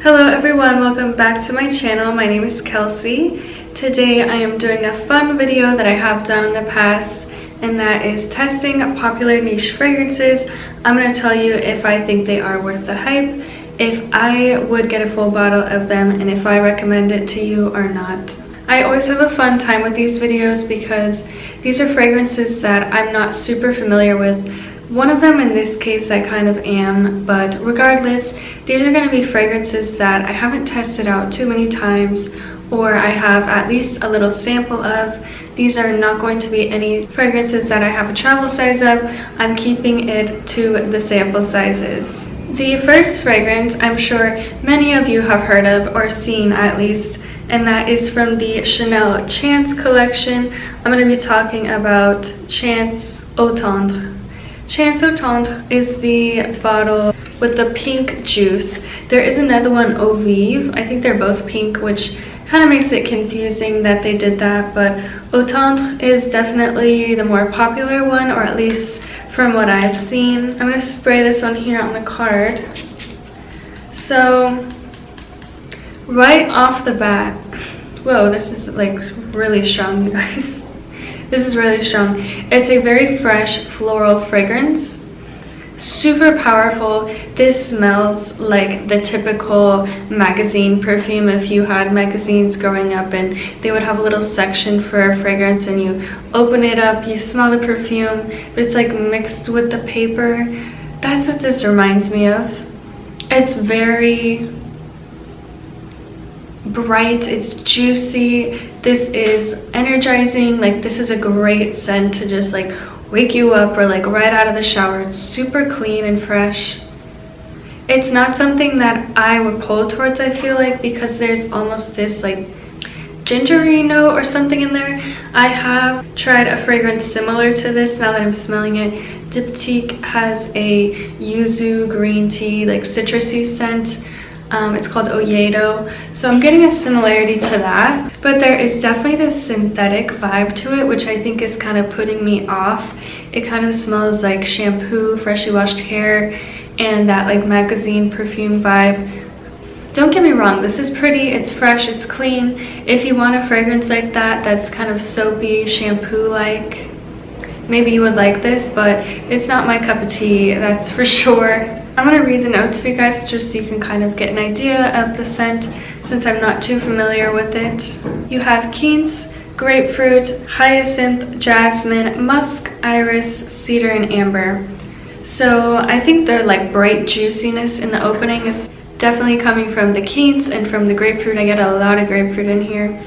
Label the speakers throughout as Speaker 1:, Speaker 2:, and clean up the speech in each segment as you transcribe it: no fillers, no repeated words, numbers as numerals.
Speaker 1: Hello everyone, welcome back to my channel. My name is Kelsey. Today I am doing a fun video that I have done in the past, and that is testing popular niche fragrances. I'm going to tell you if I think they are worth the hype, if I would get a full bottle of them, and if I recommend it to you or not. I always have a fun time with these videos because these are fragrances that I'm not super familiar with. One of them in this case I kind of am, but regardless, these are going to be fragrances that I haven't tested out too many times, or I have at least a little sample of. These are not going to be any fragrances that I have a travel size of. I'm keeping it to the sample sizes. The first fragrance I'm sure many of you have heard of or seen at least, and that is from the Chanel Chance collection. I'm going to be talking about Chance Au Tendre. Chance Au Tendre is the bottle with the pink juice. There is another one, Eau Vive. I think they're both pink, which kind of makes it confusing that they did that, but Au Tendre is definitely the more popular one, or at least from what I've seen. I'm going to spray this on here on the card. So right off the bat, whoa, this is like really strong, you guys. This is really strong. It's a very fresh floral fragrance, super powerful. This smells like the typical magazine perfume. If you had magazines growing up and they would have a little section for a fragrance and you open it up, you smell the perfume, but it's like mixed with the paper. That's what this reminds me of. It's very bright, it's juicy, this is energizing. Like, this is a great scent to just like wake you up, or like right out of the shower. It's super clean and fresh. It's not something that I would pull towards, I feel like, because there's almost this like gingery note or something in there. I have tried a fragrance similar to this now that I'm smelling it. Diptyque has a yuzu green tea, like citrusy scent. It's called Byredo, so I'm getting a similarity to that, but there is definitely this synthetic vibe to it, which I think is kind of putting me off. It kind of smells like shampoo, freshly washed hair, and that like magazine perfume vibe. Don't get me wrong, this is pretty, it's fresh, it's clean. If you want a fragrance like that, that's kind of soapy, shampoo-like, maybe you would like this, but it's not my cup of tea, that's for sure. I'm going to read the notes for you guys just so you can kind of get an idea of the scent, since I'm not too familiar with it. You have quince, grapefruit, hyacinth, jasmine, musk, iris, cedar, and amber. So I think the like bright juiciness in the opening is definitely coming from the quince, and from the grapefruit I get a lot of grapefruit in here.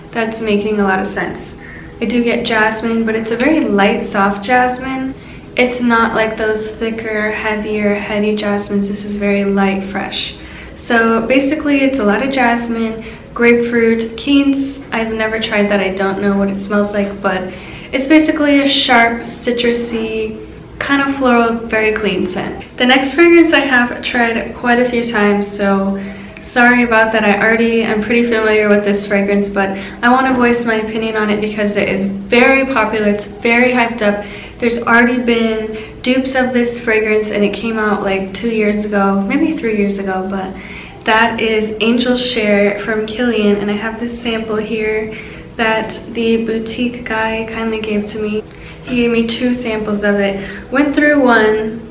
Speaker 1: That's making a lot of sense. I do get jasmine, but it's a very light, soft jasmine. It's not like those thicker, heavier, heady jasmines. This is very light, fresh. So basically it's a lot of jasmine, grapefruit, quince. I've never tried that. I don't know what it smells like, but it's basically a sharp, citrusy, kind of floral, very clean scent. The next fragrance I have tried quite a few times, so sorry about that. I already am pretty familiar with this fragrance, but I want to voice my opinion on it because it is very popular. It's very hyped up. There's already been dupes of this fragrance, and it came out like 2 years ago, maybe 3 years ago, but that is Angel Share from Kilian, and I have this sample here that the boutique guy kindly gave to me. He gave me 2 samples of it. Went through one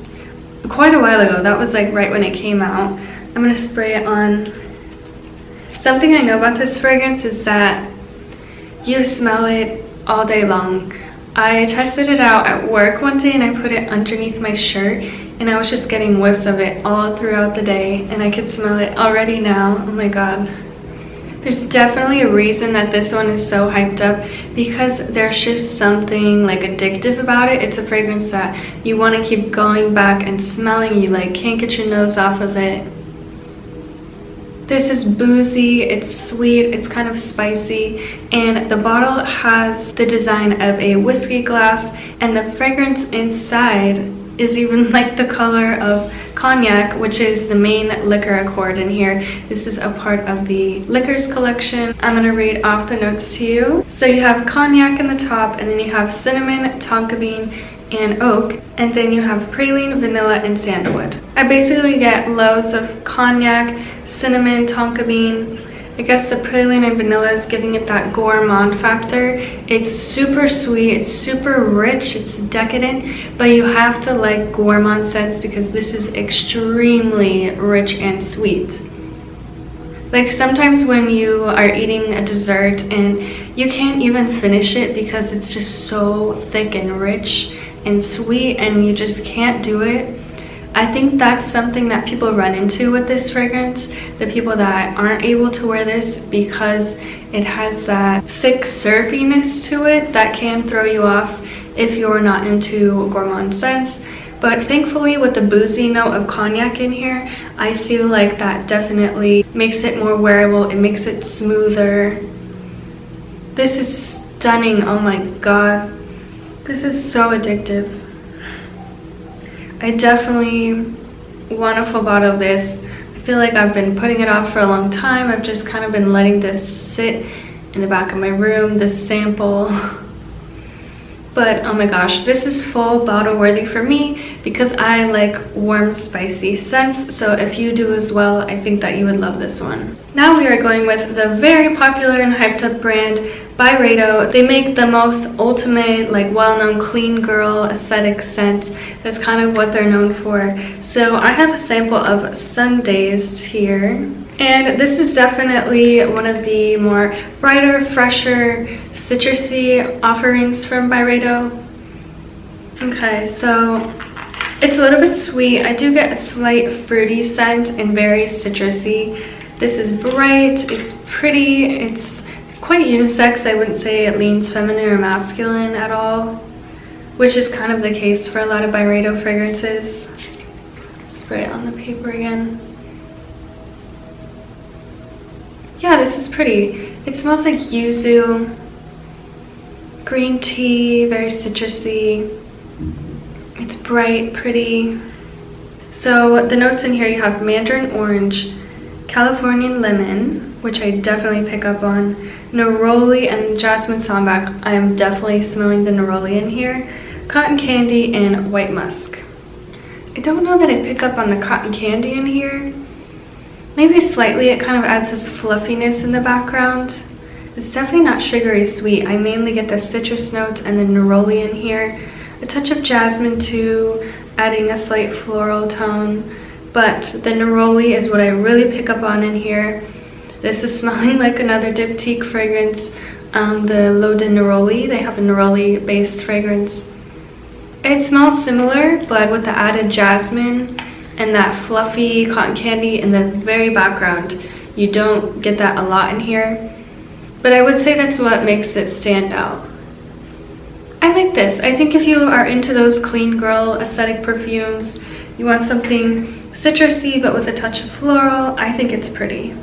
Speaker 1: quite a while ago. That was like right when it came out. I'm going to spray it on. Something I know about this fragrance is that you smell it all day long. I tested it out at work one day and I put it underneath my shirt, and I was just getting whiffs of it all throughout the day, and I could smell it already now. Oh my god. There's definitely a reason that this one is so hyped up, because there's just something like addictive about it. It's a fragrance that you want to keep going back and smelling. You like can't get your nose off of it. This is boozy, it's sweet, it's kind of spicy, and the bottle has the design of a whiskey glass, and the fragrance inside is even like the color of cognac, which is the main liquor accord in here. This is a part of the liquors collection. I'm going to read off the notes to you. So you have cognac in the top, and then you have cinnamon, tonka bean, and oak, and then you have praline, vanilla, and sandalwood. I basically get loads of cognac, cinnamon, tonka bean. I guess the praline and vanilla is giving it that gourmand factor. It's super sweet, it's super rich, it's decadent, but you have to like gourmand scents because this is extremely rich and sweet. Like sometimes when you are eating a dessert and you can't even finish it because it's just so thick and rich and sweet and you just can't do it. I think that's something that people run into with this fragrance, the people that aren't able to wear this, because it has that thick syrupiness to it that can throw you off if you're not into gourmand scents. But thankfully with the boozy note of cognac in here, I feel like that definitely makes it more wearable. It makes it smoother. This is stunning. Oh my god. This is so addictive. I definitely want a full bottle of this. I feel like I've been putting it off for a long time. I've just kind of been letting this sit in the back of my room, this sample. But oh my gosh, this is full bottle worthy for me because I like warm, spicy scents. So if you do as well, I think that you would love this one. Now we are going with the very popular and hyped up brand Byredo. They make the most ultimate, like well-known clean girl aesthetic scent. That's kind of what they're known for. So I have a sample of Sundazed here. And this is definitely one of the more brighter, fresher, citrusy offerings from Byredo. Okay, so it's a little bit sweet. I do get a slight fruity scent and very citrusy. This is bright, it's pretty, it's quite unisex. I wouldn't say it leans feminine or masculine at all, which is kind of the case for a lot of Byredo fragrances. Spray it on the paper again. Yeah, this is pretty. It smells like yuzu, green tea, very citrusy. It's bright, pretty. So the notes in here, you have mandarin orange, Californian lemon, which I definitely pick up on, neroli and jasmine sambac. I am definitely smelling the neroli in here, cotton candy and white musk. I don't know that I pick up on the cotton candy in here. Maybe slightly. It kind of adds this fluffiness in the background. It's definitely not sugary sweet. I mainly get the citrus notes and the neroli in here. A touch of jasmine too, adding a slight floral tone. But the neroli is what I really pick up on in here. This is smelling like another diptyque fragrance, the L'Eau de Neroli. They have a neroli based fragrance. It smells similar, but with the added jasmine and that fluffy cotton candy in the very background. You don't get that a lot in here, but I would say that's what makes it stand out. I like this. I think if you are into those clean girl aesthetic perfumes, you want something citrusy but with a touch of floral, I think it's pretty.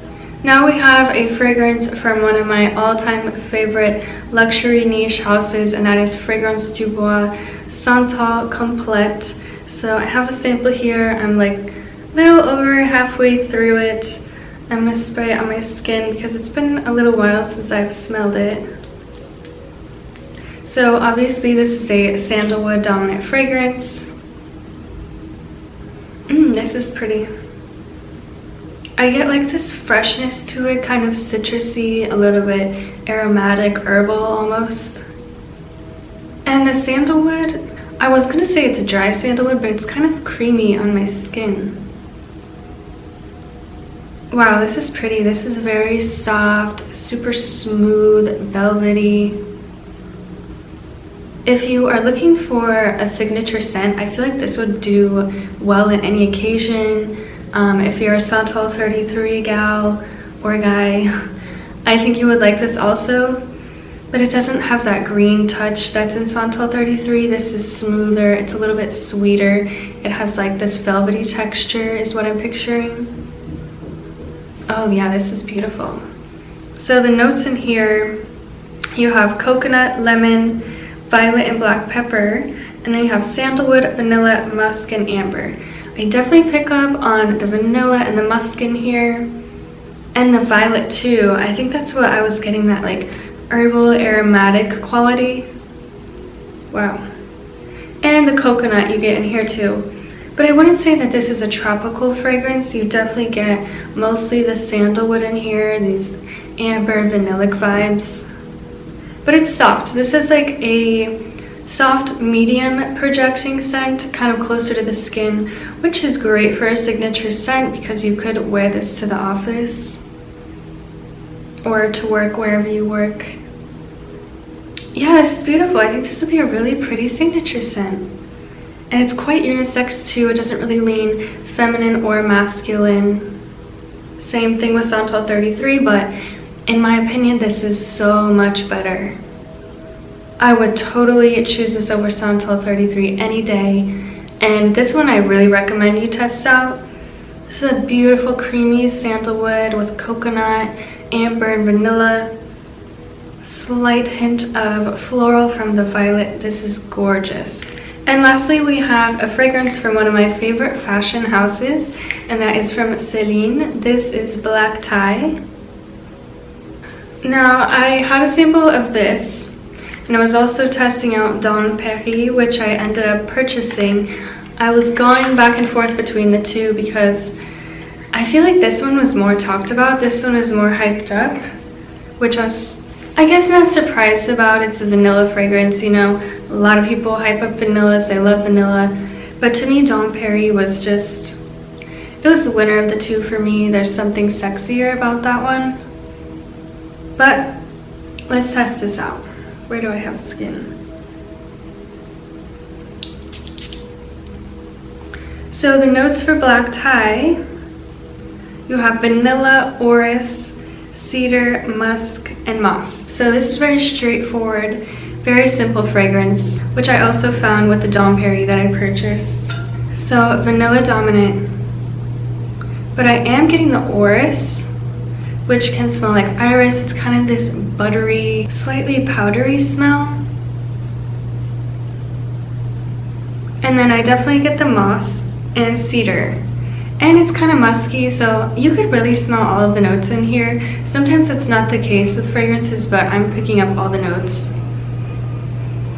Speaker 1: Now we have a fragrance from one of my all-time favorite luxury niche houses, and that is Fragrance du Bois Santal Complet. So I have a sample here. I'm like a little over halfway through it. I'm gonna spray it on my skin because it's been a little while since I've smelled it. So obviously this is a sandalwood dominant fragrance. This is pretty. I get like this freshness to it, kind of citrusy, a little bit aromatic, herbal almost. And the sandalwood, I was gonna say it's a dry sandalwood, but it's kind of creamy on my skin. Wow, this is pretty. This is very soft, super smooth, velvety. If you are looking for a signature scent, I feel like this would do well in any occasion. If you're a Santal 33 gal or guy, I think you would like this also. But it doesn't have that green touch that's in Santal 33. This is smoother. It's a little bit sweeter. It has like this velvety texture is what I'm picturing. Oh yeah, this is beautiful. So the notes in here, you have coconut, lemon, violet, and black pepper. And then you have sandalwood, vanilla, musk, and amber. I definitely pick up on the vanilla and the musk in here. And the violet too. I think that's what I was getting, that like herbal aromatic quality. Wow. And the coconut you get in here too. But I wouldn't say that this is a tropical fragrance. You definitely get mostly the sandalwood in here, these amber vanillic vibes. But it's soft. This is like a soft medium projecting scent, kind of closer to the skin, which is great for a signature scent because you could wear this to the office or to work wherever you work. Yeah, this is beautiful. I think this would be a really pretty signature scent. And it's quite unisex too. It doesn't really lean feminine or masculine. Same thing with Santal 33, but in my opinion, this is so much better. I would totally choose this over Santal 33 any day. And this one I really recommend you test out. This is a beautiful creamy sandalwood with coconut, amber, and vanilla. Slight hint of floral from the violet. This is gorgeous. And lastly, we have a fragrance from one of my favorite fashion houses, and that is from Celine. This is Black Tie. Now, I had a sample of this, and I was also testing out Tendre, which I ended up purchasing. I was going back and forth between the two because I feel like this one was more talked about. This one is more hyped up, which I was, I guess, not surprised about. It's a vanilla fragrance, you know. A lot of people hype up vanillas. I love vanilla. But to me, Tendre was just, it was the winner of the two for me. There's something sexier about that one. But let's test this out. Where do I have skin? So the notes for Black Tie, you have vanilla, orris, cedar, musk, and moss. So this is very straightforward, very simple fragrance, which I also found with the Tendre that I purchased. So vanilla dominant, but I am getting the orris, which can smell like iris. It's kind of this buttery, slightly powdery smell. And then I definitely get the moss and cedar. And it's kind of musky, so you could really smell all of the notes in here. Sometimes it's not the case with fragrances, but I'm picking up all the notes.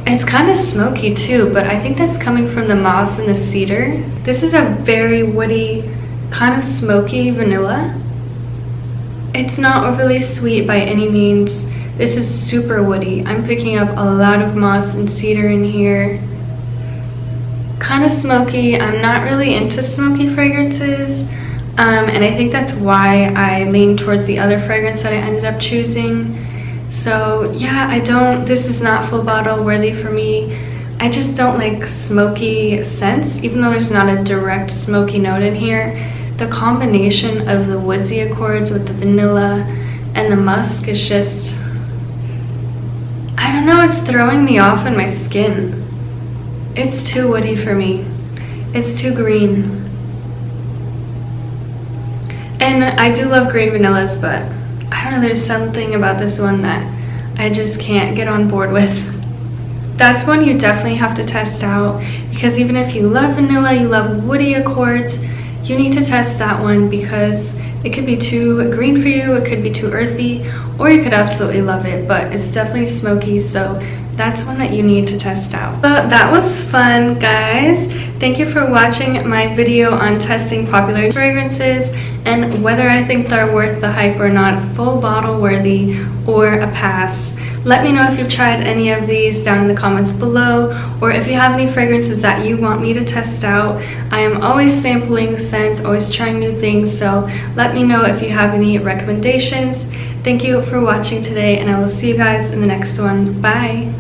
Speaker 1: It's kind of smoky too, but I think that's coming from the moss and the cedar. This is a very woody, kind of smoky vanilla. It's not overly sweet by any means. This is super woody. I'm picking up a lot of moss and cedar in here. Kind of smoky. I'm not really into smoky fragrances, and I think that's why I lean towards the other fragrance that I ended up choosing. So yeah, this is not full bottle worthy for me. I just don't like smoky scents, even though there's not a direct smoky note in here. The combination of the woodsy accords with the vanilla and the musk is just, I don't know, it's throwing me off in my skin. It's too woody for me. It's too green. And I do love green vanillas, but I don't know, there's something about this one that I just can't get on board with. That's one you definitely have to test out, because even if you love vanilla, you love woody accords, you need to test that one because it could be too green for you, it could be too earthy, or you could absolutely love it, but it's definitely smoky, so that's one that you need to test out. So that was fun, guys. Thank you for watching my video on testing popular fragrances and whether I think they're worth the hype or not, full bottle worthy or a pass. Let me know if you've tried any of these down in the comments below, or if you have any fragrances that you want me to test out. I am always sampling scents, always trying new things, so let me know if you have any recommendations. Thank you for watching today, and I will see you guys in the next one. Bye!